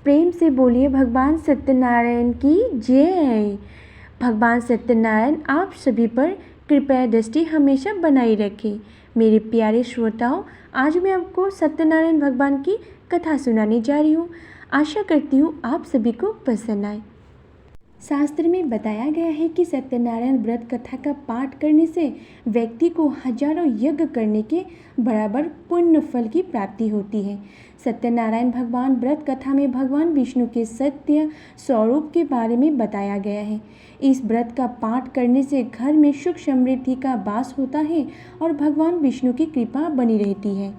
प्रेम से बोलिए भगवान सत्यनारायण की जय। भगवान सत्यनारायण आप सभी पर कृपया दृष्टि हमेशा बनाई रखें। मेरे प्यारे श्रोताओं, आज मैं आपको सत्यनारायण भगवान की कथा सुनाने जा रही हूँ। आशा करती हूँ आप सभी को पसंद आए। शास्त्र में बताया गया है कि सत्यनारायण व्रत कथा का पाठ करने से व्यक्ति को हजारों यज्ञ करने के बराबर पुण्य फल की प्राप्ति होती है। सत्यनारायण भगवान व्रत कथा में भगवान विष्णु के सत्य स्वरूप के बारे में बताया गया है। इस व्रत का पाठ करने से घर में सुख समृद्धि का वास होता है और भगवान विष्णु की कृपा बनी रहती है।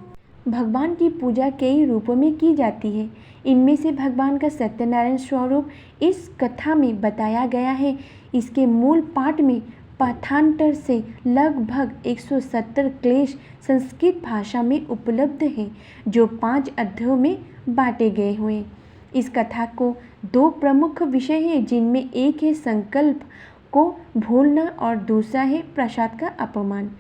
भगवान की पूजा कई रूपों में की जाती है। इनमें से भगवान का सत्यनारायण स्वरूप इस कथा में बताया गया है। इसके मूल पाठ में पाठांतर से लगभग 170 क्लेश संस्कृत भाषा में उपलब्ध हैं, जो 5 अध्यायों में बांटे गए हुए हैं। इस कथा को 2 प्रमुख विषय हैं, जिनमें एक है संकल्प को भूलना और दूसरा है प्रसाद का अपमान।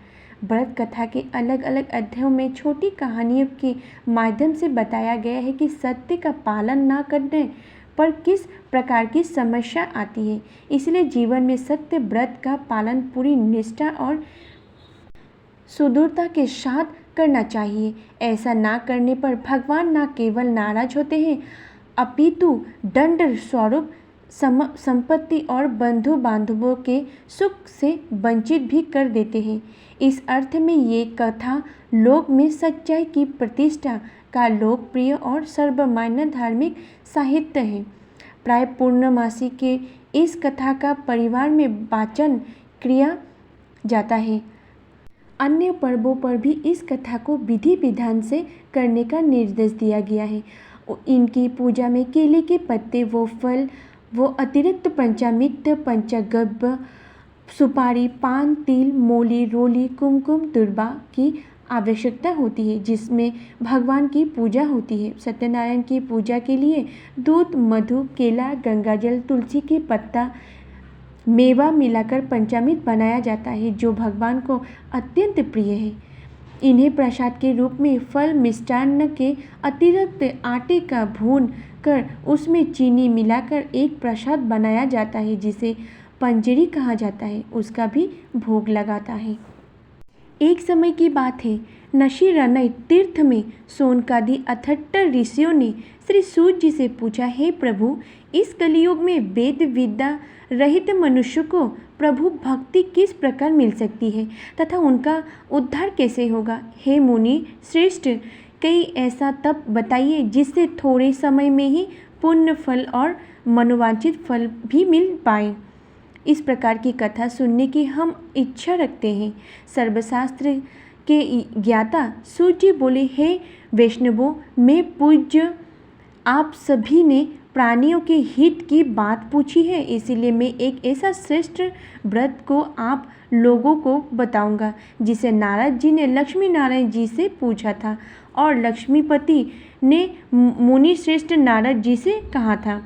व्रत कथा के अलग अलग अध्यायों में छोटी कहानियों के माध्यम से बताया गया है कि सत्य का पालन न करने पर किस प्रकार की समस्या आती है। इसलिए जीवन में सत्य व्रत का पालन पूरी निष्ठा और सुदृढ़ता के साथ करना चाहिए। ऐसा ना करने पर भगवान न केवल नाराज होते हैं, अपितु दंड स्वरूप संपत्ति और बंधु बांधवों के सुख से वंचित भी कर देते हैं। इस अर्थ में ये कथा लोक में सच्चाई की प्रतिष्ठा का लोकप्रिय और सर्वमान्य धार्मिक साहित्य है। प्राय पूर्णमासी के इस कथा का परिवार में वाचन किया जाता है। अन्य पर्वों पर भी इस कथा को विधि विधान से करने का निर्देश दिया गया है। इनकी पूजा में केले के पत्ते, वो फल, वो अतिरिक्त पंचामृत, पंचगव्य, सुपारी, पान, तिल, मोली, रोली, कुमकुम, दुर्वा की आवश्यकता होती है, जिसमें भगवान की पूजा होती है। सत्यनारायण की पूजा के लिए दूध, मधु, केला, गंगाजल, तुलसी के पत्ता, मेवा मिलाकर पंचामृत बनाया जाता है, जो भगवान को अत्यंत प्रिय है। इन्हें प्रसाद के रूप में फल मिष्टान्न के अतिरिक्त आटे का भून कर उसमें चीनी मिलाकर एक प्रसाद बनाया जाता है, जिसे पंजरी कहा जाता है, उसका भी भोग लगाता है। एक समय की बात है, नशीरनय तीर्थ में सोनकादि 78 ऋषियों ने श्री सूत जी से पूछा, हे प्रभु, इस कलियुग में वेद विद्या रहित मनुष्य को प्रभु भक्ति किस प्रकार मिल सकती है तथा उनका उद्धार कैसे होगा। हे मुनि श्रेष्ठ, कई ऐसा तप बताइए जिससे थोड़े समय में ही पुण्य फल और मनोवांछित फल भी मिल पाए। इस प्रकार की कथा सुनने की हम इच्छा रखते हैं। सर्वशास्त्र के ज्ञाता सूत जी बोले, हे वैष्णवों, मैं पूज्य आप सभी ने प्राणियों के हित की बात पूछी है, इसीलिए मैं एक ऐसा श्रेष्ठ व्रत को आप लोगों को बताऊंगा, जिसे नारद जी ने लक्ष्मी नारायण जी से पूछा था और लक्ष्मीपति ने मुनि श्रेष्ठ नारद जी से कहा था।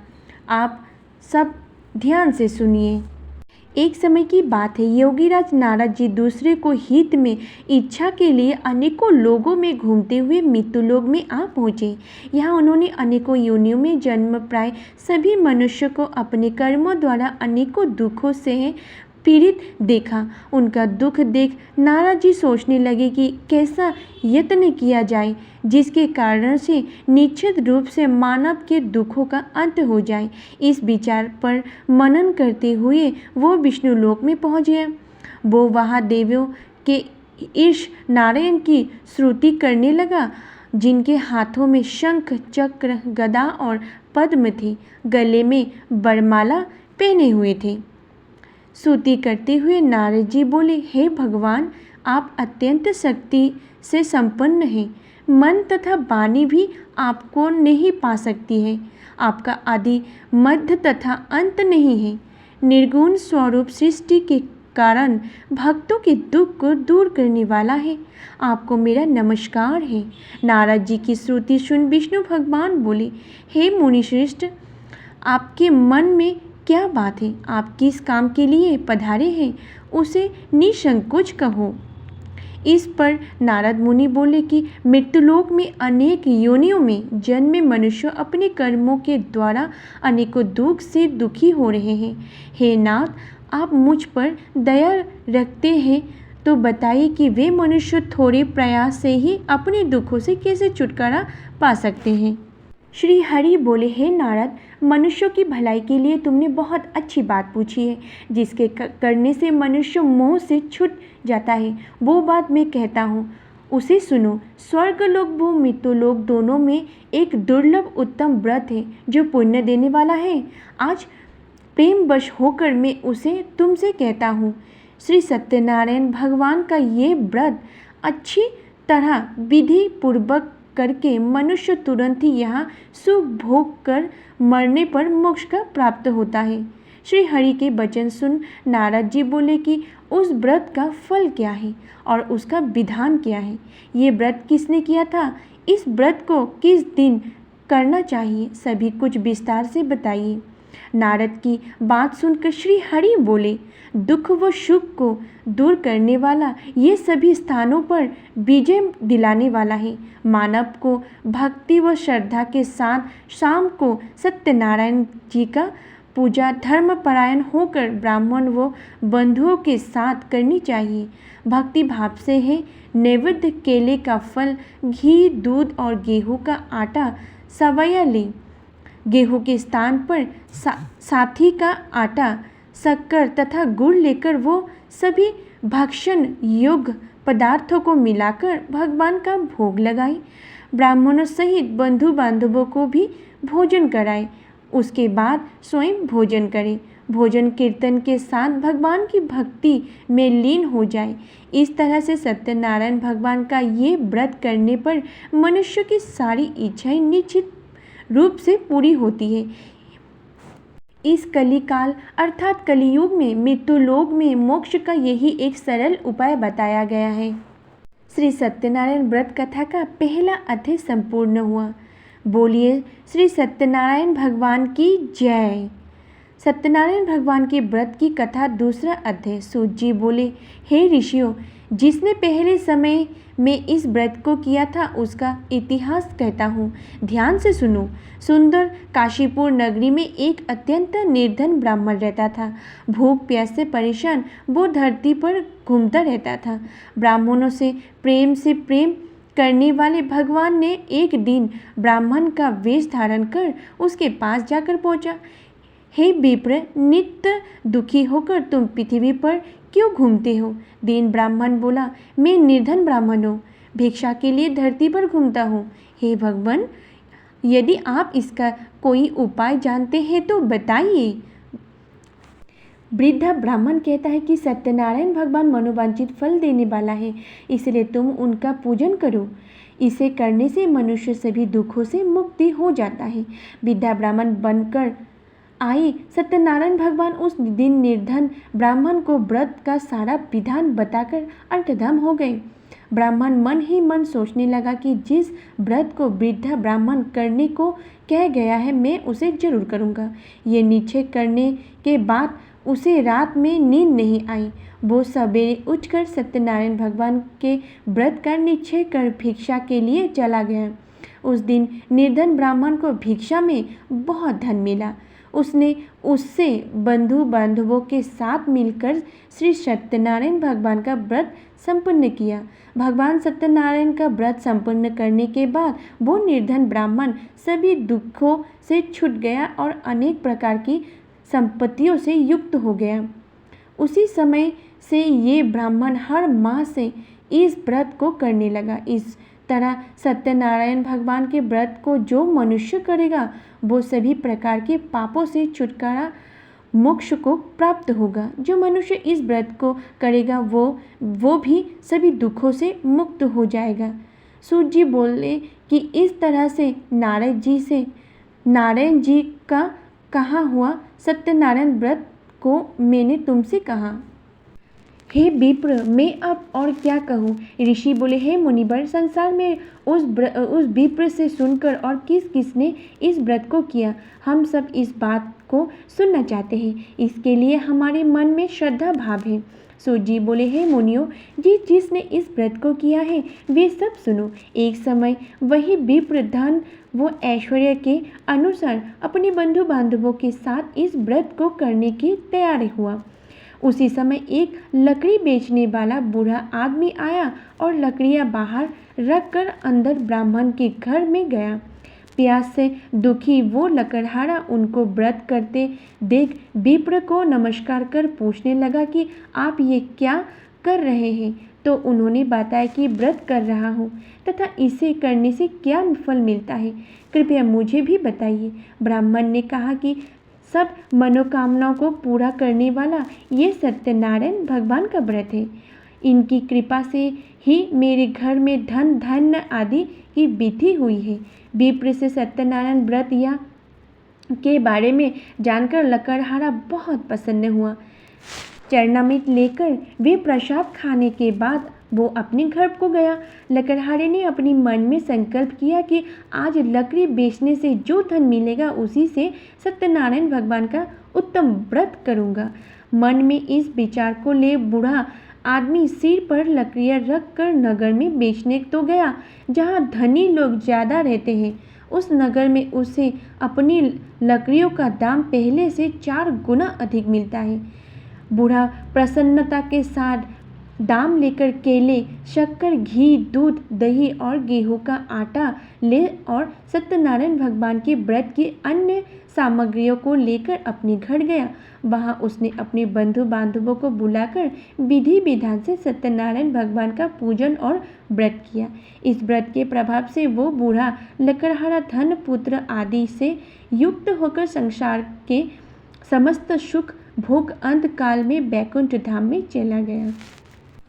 आप सब ध्यान से सुनिए। एक समय की बात है, योगीराज नारद जी दूसरे को हित में इच्छा के लिए अनेकों लोगों में घूमते हुए मृत्युलोक में आ पहुँचे। यहाँ उन्होंने अनेकों योनियों में जन्म प्राय सभी मनुष्यों को अपने कर्मों द्वारा अनेकों दुखों से पीड़ित देखा। उनका दुख देख नारद जी सोचने लगे कि कैसा यत्न किया जाए जिसके कारण से निश्चित रूप से मानव के दुखों का अंत हो जाए। इस विचार पर मनन करते हुए वो विष्णु लोक में पहुँच गए। वो वहाँ देवियों के ईश नारायण की स्तुति करने लगा, जिनके हाथों में शंख, चक्र, गदा और पद्म थी, गले में वरमाला पहने हुए थे। स्तुति करते हुए नारद जी बोले, हे भगवान, आप अत्यंत शक्ति से संपन्न हैं। मन तथा वाणी भी आपको नहीं पा सकती है। आपका आदि मध्य तथा अंत नहीं है। निर्गुण स्वरूप सृष्टि के कारण भक्तों के दुख को दूर करने वाला है। आपको मेरा नमस्कार है। नारद जी की स्तुति सुन विष्णु भगवान बोले, हे मुनिश्रेष्ठ, आपके मन में क्या बात है? आप किस काम के लिए पधारे हैं, उसे निसंकोच कहो। इस पर नारद मुनि बोले कि मृत्युलोक में अनेक योनियों में जन्मे मनुष्य अपने कर्मों के द्वारा अनेकों दुख से दुखी हो रहे हैं। हे नाथ, आप मुझ पर दया रखते हैं तो बताइए कि वे मनुष्य थोड़े प्रयास से ही अपने दुखों से कैसे छुटकारा पा सकते हैं। श्री हरि बोले, हे नारद, मनुष्यों की भलाई के लिए तुमने बहुत अच्छी बात पूछी है। जिसके करने से मनुष्य मोह से छूट जाता है, वो बात मैं कहता हूँ, उसे सुनो। स्वर्गलोक व मृत्युलोक दोनों में एक दुर्लभ उत्तम व्रत है जो पुण्य देने वाला है। आज प्रेमवश होकर मैं उसे तुमसे कहता हूँ। श्री सत्यनारायण भगवान का ये व्रत अच्छी तरह विधि पूर्वक करके मनुष्य तुरंत ही यहाँ सुख भोग कर मरने पर मोक्ष का प्राप्त होता है। श्री हरि के वचन सुन नारद जी बोले कि उस व्रत का फल क्या है और उसका विधान क्या है। ये व्रत किसने किया था, इस व्रत को किस दिन करना चाहिए, सभी कुछ विस्तार से बताइए। नारद की बात सुनकर श्री हरि बोले, दुख व सुख को दूर करने वाला, ये सभी स्थानों पर विजय दिलाने वाला है। मानव को भक्ति व श्रद्धा के साथ शाम को सत्यनारायण जी का पूजा धर्मपरायण होकर ब्राह्मण व बंधुओं के साथ करनी चाहिए। भक्ति भाव से है नैवेद्य केले का फल, घी, दूध और गेहूं का आटा सवैया ले। गेहूं के स्थान पर साथी का आटा, शक्कर तथा गुड़ लेकर वो सभी भक्षण योग्य पदार्थों को मिलाकर भगवान का भोग लगाए। ब्राह्मणों सहित बंधु बांधवों को भी भोजन कराए। उसके बाद स्वयं भोजन करे। भोजन कीर्तन के साथ भगवान की भक्ति में लीन हो जाए। इस तरह से सत्यनारायण भगवान का ये व्रत करने पर मनुष्य की सारी इच्छाएं निश्चित रूप से पूरी होती है। इस कलिकाल अर्थात कलियुग में मृत्युलोक में मोक्ष का यही एक सरल उपाय बताया गया है। श्री सत्यनारायण व्रत कथा का पहला अध्याय संपूर्ण हुआ। बोलिए श्री सत्यनारायण भगवान की जय। सत्यनारायण भगवान के व्रत की कथा दूसरा अध्याय। सूत जी बोले, हे ऋषियों, जिसने पहले समय में इस व्रत को किया था उसका इतिहास कहता हूँ, ध्यान से सुनो। सुंदर काशीपुर नगरी में एक अत्यंत निर्धन ब्राह्मण रहता था। भूख प्यास से परेशान वो धरती पर घूमता रहता था। ब्राह्मणों से प्रेम करने वाले भगवान ने एक दिन ब्राह्मण का वेश धारण कर उसके पास जाकर पहुँचा। हे विप्र, नित्य दुखी होकर तुम पृथ्वी पर क्यों घूमते हो? दीन ब्राह्मण बोला, मैं निर्धन ब्राह्मण हूँ, भिक्षा के लिए धरती पर घूमता हूँ। हे भगवान, यदि आप इसका कोई उपाय जानते हैं तो बताइए। वृद्ध ब्राह्मण कहता है कि सत्यनारायण भगवान मनोवांछित फल देने वाला है, इसलिए तुम उनका पूजन करो। इसे करने से मनुष्य सभी दुखों से मुक्ति हो जाता है। वृद्ध ब्राह्मण बनकर आए सत्यनारायण भगवान उस दिन निर्धन ब्राह्मण को व्रत का सारा विधान बताकर अंतर्धान हो गए। ब्राह्मण मन ही मन सोचने लगा कि जिस व्रत को वृद्ध ब्राह्मण करने को कह गया है मैं उसे जरूर करूँगा। ये निश्चय करने के बाद उसे रात में नींद नहीं आई। वो सवेरे उठकर सत्यनारायण भगवान के व्रत का निश्चय कर भिक्षा के लिए चला गया। उस दिन निर्धन ब्राह्मण को भिक्षा में बहुत धन मिला। उसने उससे बंधु बांधवों के साथ मिलकर श्री सत्यनारायण भगवान का व्रत संपन्न किया। भगवान सत्यनारायण का व्रत संपन्न करने के बाद वो निर्धन ब्राह्मण सभी दुखों से छूट गया और अनेक प्रकार की संपत्तियों से युक्त हो गया। उसी समय से ये ब्राह्मण हर माह से इस व्रत को करने लगा। इस तरह सत्यनारायण भगवान के व्रत को जो मनुष्य करेगा वो सभी प्रकार के पापों से छुटकारा मोक्ष को प्राप्त होगा। जो मनुष्य इस व्रत को करेगा वो भी सभी दुखों से मुक्त हो जाएगा। सूत जी बोले कि इस तरह से नारायण जी का कहा हुआ सत्यनारायण व्रत को मैंने तुमसे कहा। हे विप्र, मैं अब और क्या कहूँ? ऋषि बोले, हे मुनिवर, संसार में उस विप्र से सुनकर और किसने इस व्रत को किया, हम सब इस बात को सुनना चाहते हैं। इसके लिए हमारे मन में श्रद्धा भाव है। सूत जी बोले, हे मुनियों, जिसने इस व्रत को किया है वे सब सुनो। एक समय वही विप्र धन वो ऐश्वर्य के अनुसार अपने बंधु बांधवों के साथ इस व्रत को करने की तैयारी हुआ। उसी समय एक लकड़ी बेचने वाला बूढ़ा आदमी आया और लकड़ियां बाहर रखकर अंदर ब्राह्मण के घर में गया। प्यास से दुखी वो लकड़हारा उनको व्रत करते देख विप्र को नमस्कार कर पूछने लगा कि आप ये क्या कर रहे हैं। तो उन्होंने बताया कि व्रत कर रहा हूँ तथा इसे करने से क्या फल मिलता है, कृपया मुझे भी बताइए। ब्राह्मण ने कहा कि सब मनोकामनाओं को पूरा करने वाला ये सत्यनारायण भगवान का व्रत है। इनकी कृपा से ही मेरे घर में धन धान्य आदि की वृद्धि हुई है। विप्र से सत्यनारायण व्रत या के बारे में जानकर लकड़हारा बहुत प्रसन्न हुआ। चरणामृत लेकर वे प्रसाद खाने के बाद वो अपने घर को गया। लकड़हारे ने अपने मन में संकल्प किया कि आज लकड़ी बेचने से जो धन मिलेगा उसी से सत्यनारायण भगवान का उत्तम व्रत करूँगा। मन में इस विचार को ले बूढ़ा आदमी सिर पर लकड़ियाँ रख कर नगर में बेचने तो गया जहाँ धनी लोग ज़्यादा रहते हैं। उस नगर में उसे अपनी लकड़ियों का दाम पहले से 4 गुना अधिक मिलता है। बूढ़ा प्रसन्नता के साथ दाम लेकर केले, शक्कर, घी, दूध, दही और गेहूं का आटा ले और सत्यनारायण भगवान के व्रत की अन्य सामग्रियों को लेकर अपने घर गया। वहां उसने अपने बंधु बांधवों को बुलाकर विधि विधान से सत्यनारायण भगवान का पूजन और व्रत किया। इस व्रत के प्रभाव से वो बूढ़ा लकड़हारा धन, पुत्र आदि से युक्त होकर संसार के समस्त सुख भोग अंत काल में वैकुंठ धाम में चला गया।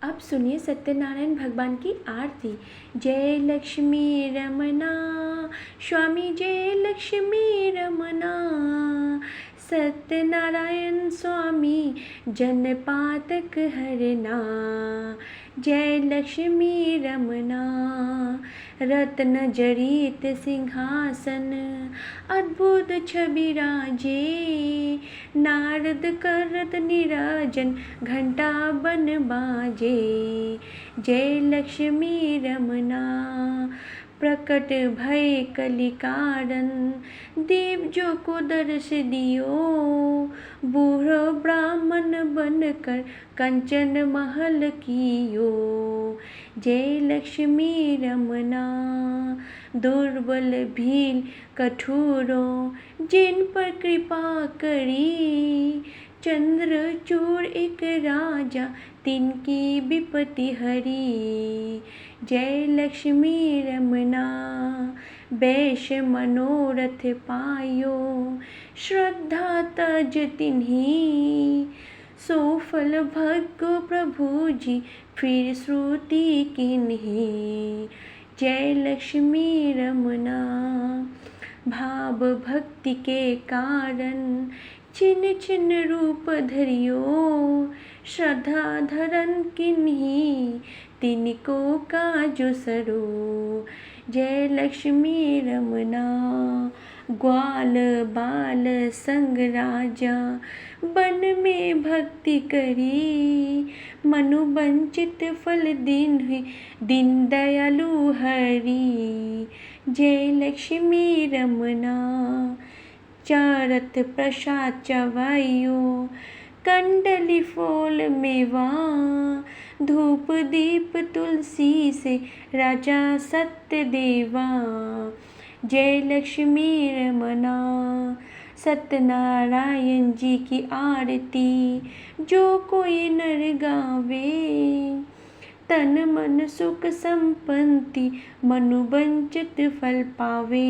अब सुनिए सत्यनारायण भगवान की आरती। जय लक्ष्मी रमना स्वामी, जय लक्ष्मी रमना, सत्यनारायण स्वामी जन पातक हरना। जय लक्ष्मी रमना, रत्न जड़ित सिंहासन, अद्भुत छवि राजे, नारद करत निराजन, घंटा बन बाजे। जय लक्ष्मी रमना, प्रकट भय कलिकारण, देव जो को दर्श दियो, बूढ़ो ब्राह्मण बनकर कंचन महल कियो। जय लक्ष्मी रमना, दुर्बल भील कठोरों, जिन पर कृपा करी, चंद्रचूड़ एक राजा, तिनकी विपत्ति हरी। जय लक्ष्मी रमना, वैश्य मनोरथ पायो, श्रद्धा तज तिन्ही, सोफल भगो प्रभु जी, फिर श्रुति किन्ही। जय लक्ष्मी रमना, भाव भक्ति के कारण, छिन छिन रूप धरियो, श्रद्धा धरन किन्ही, तिनको काजो सरो। जय लक्ष्मी रमना, ग्वाल बाल संग राजा, वन में भक्ति करी, मनु वंचित फल दिन दयालु हरि। जय लक्ष्मी रमना, चारत प्रसाद चवाइयो, कंडली फूल मेवा, धूप दीप तुलसी से राजा सत्य देवा। जय लक्ष्मी रमना, सत्यनारायण जी की आरती, जो कोई नर गावे, तन मन सुख संपत्ति, मनु वंचित फल पावे।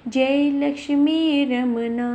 जय लक्ष्मी रमना।